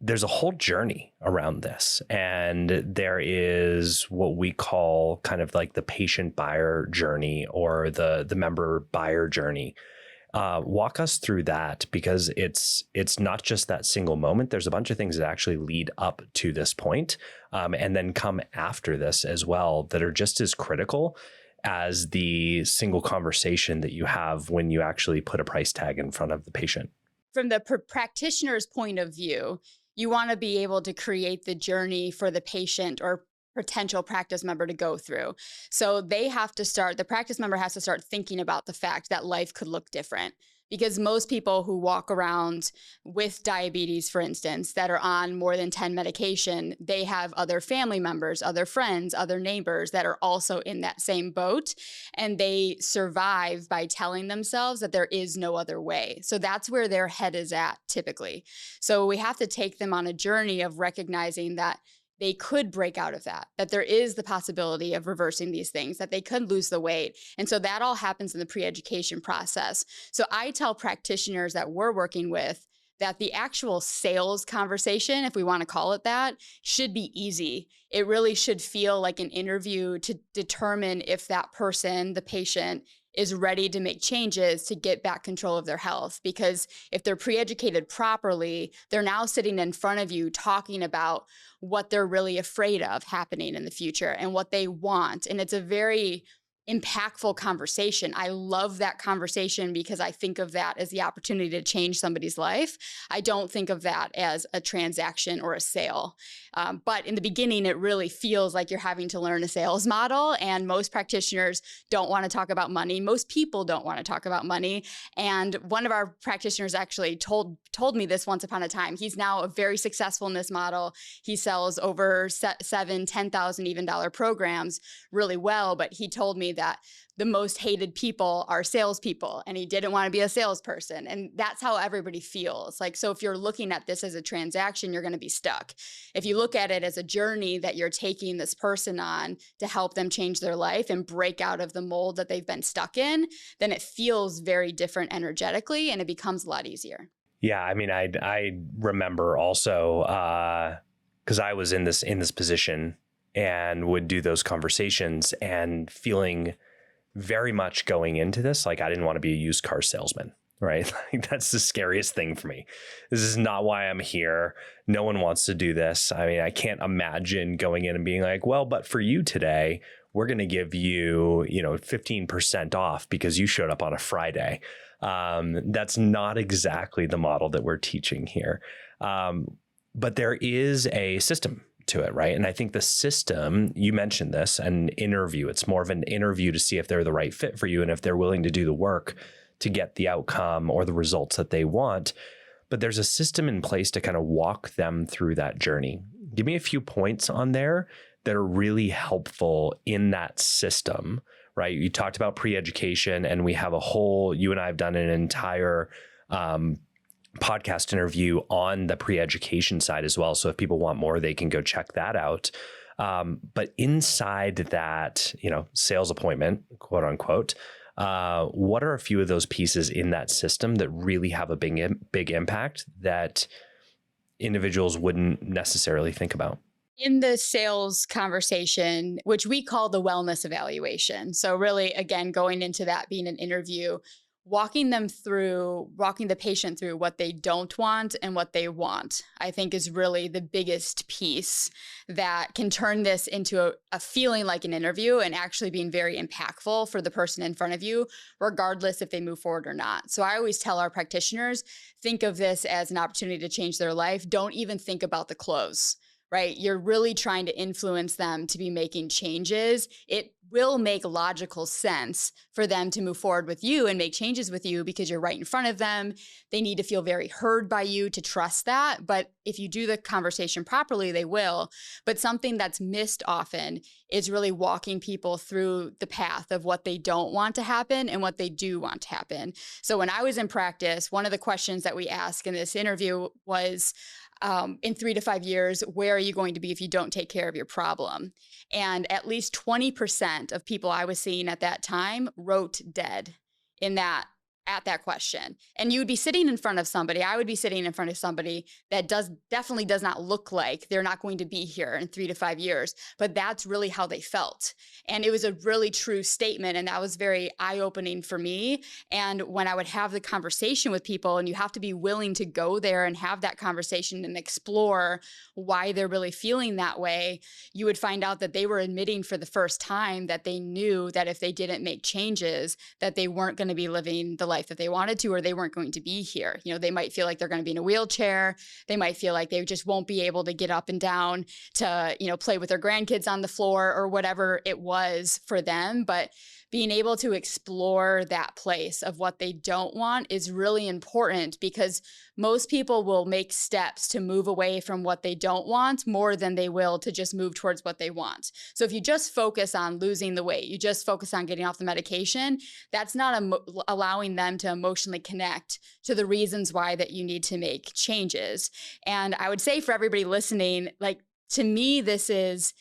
there's a whole journey around this. And there is what we call kind of like the patient buyer journey or the member buyer journey. Walk us through that, because it's not just that single moment. There's a bunch of things that actually lead up to this point, and then come after this as well, that are just as critical as the single conversation that you have when you actually put a price tag in front of the patient. From the practitioner's point of view, you want to be able to create the journey for the patient or potential practice member to go through. So the practice member has to start thinking about the fact that life could look different. Because most people who walk around with diabetes, for instance, that are on more than 10 medication, they have other family members, other friends, other neighbors that are also in that same boat. And they survive by telling themselves that there is no other way. So that's where their head is at typically. So we have to take them on a journey of recognizing that they could break out of that there is the possibility of reversing these things, that they could lose the weight. And so that all happens in the pre-education process. So I tell practitioners that we're working with that the actual sales conversation, if we want to call it that, should be easy. It really should feel like an interview to determine if that person, the patient, is ready to make changes to get back control of their health. Because if they're pre-educated properly, they're now sitting in front of you talking about what they're really afraid of happening in the future and what they want. And it's a very impactful conversation. I love that conversation because I think of that as the opportunity to change somebody's life. I don't think of that as a transaction or a sale. But in the beginning, it really feels like you're having to learn a sales model. And most practitioners don't want to talk about money. Most people don't want to talk about money. And one of our practitioners actually told me this once upon a time. He's now very successful in this model. He sells over $10,000 even dollar programs really well. But he told me that the most hated people are salespeople, and he didn't want to be a salesperson. And that's how everybody feels. Like, so if you're looking at this as a transaction, you're going to be stuck. If you look at it as a journey that you're taking this person on to help them change their life and break out of the mold that they've been stuck in, then it feels very different energetically, and it becomes a lot easier. Yeah, I mean, I remember also because I was in this position and would do those conversations and feeling very much going into this like I didn't want to be a used car salesman, right? Like, that's the scariest thing for me. This is not why I'm here. No one wants to do this. I mean, I can't imagine going in and being like, well, but for you today, we're going to give you, 15% off because you showed up on a Friday. That's not exactly the model that we're teaching here. But there is a system to it, right? And I think the system, you mentioned this, an interview, it's more of an interview to see if they're the right fit for you and if they're willing to do the work to get the outcome or the results that they want. But there's a system in place to kind of walk them through that journey. Give me a few points on there that are really helpful in that system, right? You talked about pre-education, and we have you and I have done an entire podcast interview on the pre-education side as well. So if people want more, they can go check that out. But inside that, sales appointment, quote unquote, what are a few of those pieces in that system that really have a big impact that individuals wouldn't necessarily think about? In the sales conversation, which we call the wellness evaluation. So really, again, going into that being an interview, walking the patient through what they don't want and what they want, I think is really the biggest piece that can turn this into a feeling like an interview and actually being very impactful for the person in front of you, regardless if they move forward or not. So I always tell our practitioners, think of this as an opportunity to change their life. Don't even think about the close. Right? You're really trying to influence them to be making changes. It will make logical sense for them to move forward with you and make changes with you because you're right in front of them. They need to feel very heard by you to trust that. But if you do the conversation properly, they will. But something that's missed often is really walking people through the path of what they don't want to happen and what they do want to happen. So when I was in practice, one of the questions that we asked in this interview was, in 3 to 5 years, where are you going to be if you don't take care of your problem? And at least 20% of people I was seeing at that time wrote dead in that at that question. And you would be sitting in front of somebody, I would be sitting in front of somebody that definitely does not look like they're not going to be here in 3 to 5 years, but that's really how they felt. And it was a really true statement. And that was very eye-opening for me. And when I would have the conversation with people, and you have to be willing to go there and have that conversation and explore why they're really feeling that way, you would find out that they were admitting for the first time that they knew that if they didn't make changes, that they weren't going to be living the life that they wanted to, or they weren't going to be here. You know, they might feel like they're going to be in a wheelchair. They might feel like they just won't be able to get up and down to, you know, play with their grandkids on the floor or whatever it was for them. But being able to explore that place of what they don't want is really important, because most people will make steps to move away from what they don't want more than they will to just move towards what they want. So if you just focus on losing the weight, you just focus on getting off the medication, that's not allowing them to emotionally connect to the reasons why that you need to make changes. And I would say for everybody listening, like, to me, this is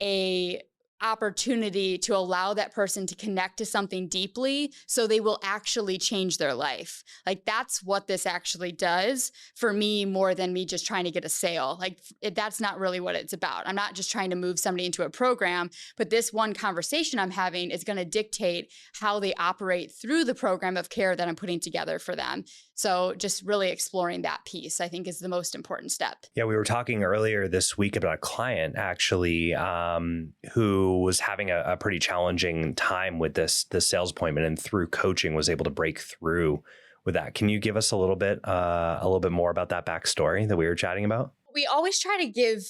a opportunity to allow that person to connect to something deeply so they will actually change their life. Like, that's what this actually does for me, more than me just trying to get a sale. Like, that's not really what it's about. I'm not just trying to move somebody into a program, but this one conversation I'm having is going to dictate how they operate through the program of care that I'm putting together for them. So just really exploring that piece, I think, is the most important step. Yeah, we were talking earlier this week about a client actually who was having a pretty challenging time with this sales appointment, and through coaching was able to break through with that. Can you give us a little bit more about that backstory that we were chatting about? We always try to give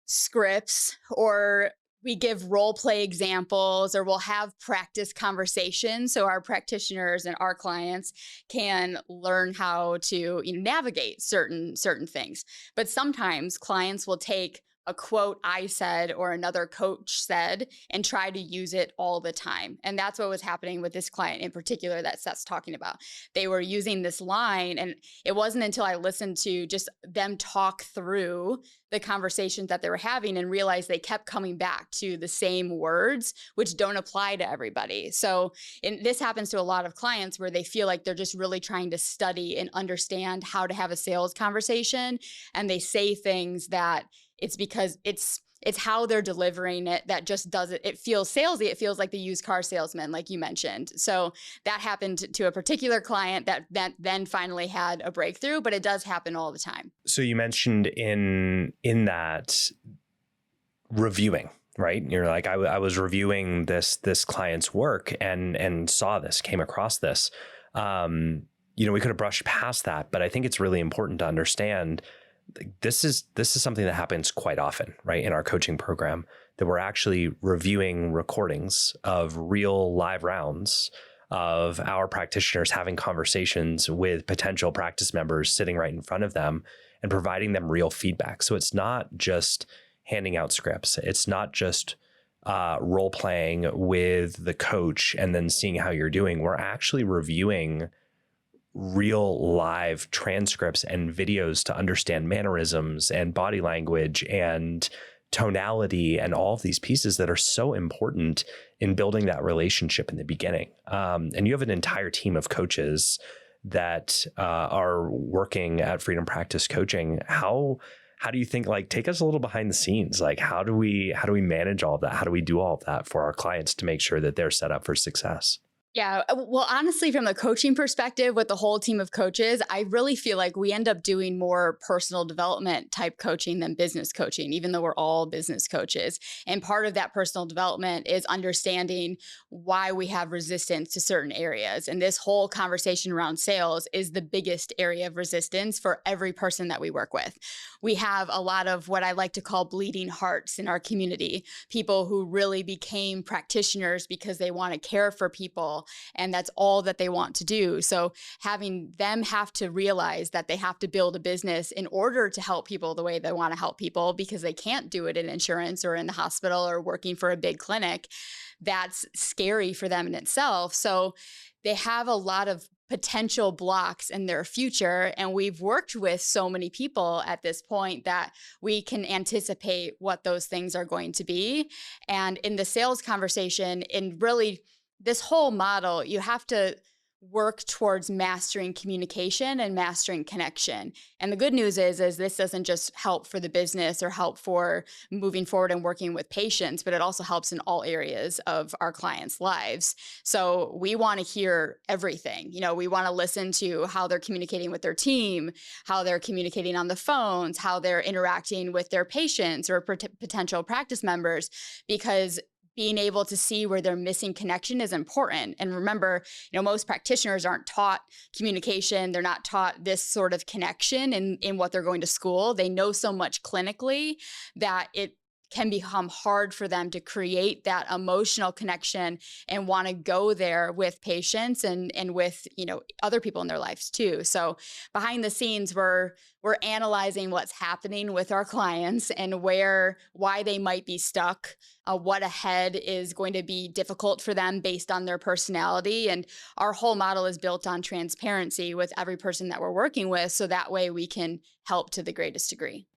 scripts, or we give role play examples, or we'll have practice conversations so our practitioners and our clients can learn how to, you know, navigate certain things. But sometimes clients will take a quote I said or another coach said and try to use it all the time. And that's what was happening with this client in particular that Seth's talking about. They were using this line, and it wasn't until I listened to just them talk through the conversations that they were having and realized they kept coming back to the same words, which don't apply to everybody. So this happens to a lot of clients where they feel like they're just really trying to study and understand how to have a sales conversation. And they say things that it's because it's how they're delivering it that just doesn't, it feels salesy. It feels like the used car salesman, like you mentioned. So that happened to a particular client that then finally had a breakthrough, but it does happen all the time. So you mentioned in that reviewing, right? You're like, I was reviewing this client's work and saw this, came across this. You know, we could have brushed past that, but I think it's really important to understand this is something that happens quite often, right? In our coaching program, that we're actually reviewing recordings of real live rounds of our practitioners having conversations with potential practice members sitting right in front of them and providing them real feedback. So it's not just handing out scripts. It's not just role playing with the coach and then seeing how you're doing. We're actually reviewing real live transcripts and videos to understand mannerisms and body language and tonality and all of these pieces that are so important in building that relationship in the beginning. And you have an entire team of coaches that are working at Freedom Practice Coaching. How do you think, like, take us a little behind the scenes? Like, how do we manage all of that? How do we do all of that for our clients to make sure that they're set up for success? Yeah. Well, honestly, from the coaching perspective with the whole team of coaches, I really feel like we end up doing more personal development type coaching than business coaching, even though we're all business coaches. And part of that personal development is understanding why we have resistance to certain areas. And this whole conversation around sales is the biggest area of resistance for every person that we work with. We have a lot of what I like to call bleeding hearts in our community, people who really became practitioners because they want to care for people, and that's all that they want to do. So having them have to realize that they have to build a business in order to help people the way they want to help people, because they can't do it in insurance or in the hospital or working for a big clinic, that's scary for them in itself. So they have a lot of potential blocks in their future. And we've worked with so many people at this point that we can anticipate what those things are going to be. And in the sales conversation, in really this whole model, you have to work towards mastering communication and mastering connection. And the good news is this doesn't just help for the business or help for moving forward and working with patients, but it also helps in all areas of our clients' lives. So we want to hear everything. We want to listen to how they're communicating with their team, how they're communicating on the phones, how they're interacting with their patients or potential practice members, because being able to see where they're missing connection is important. And remember, most practitioners aren't taught communication. They're not taught this sort of connection in what they're going to school. They know so much clinically that it can become hard for them to create that emotional connection and want to go there with patients and with other people in their lives too. So behind the scenes, we're analyzing what's happening with our clients and why they might be stuck, what ahead is going to be difficult for them based on their personality. And our whole model is built on transparency with every person that we're working with, so that way we can help to the greatest degree.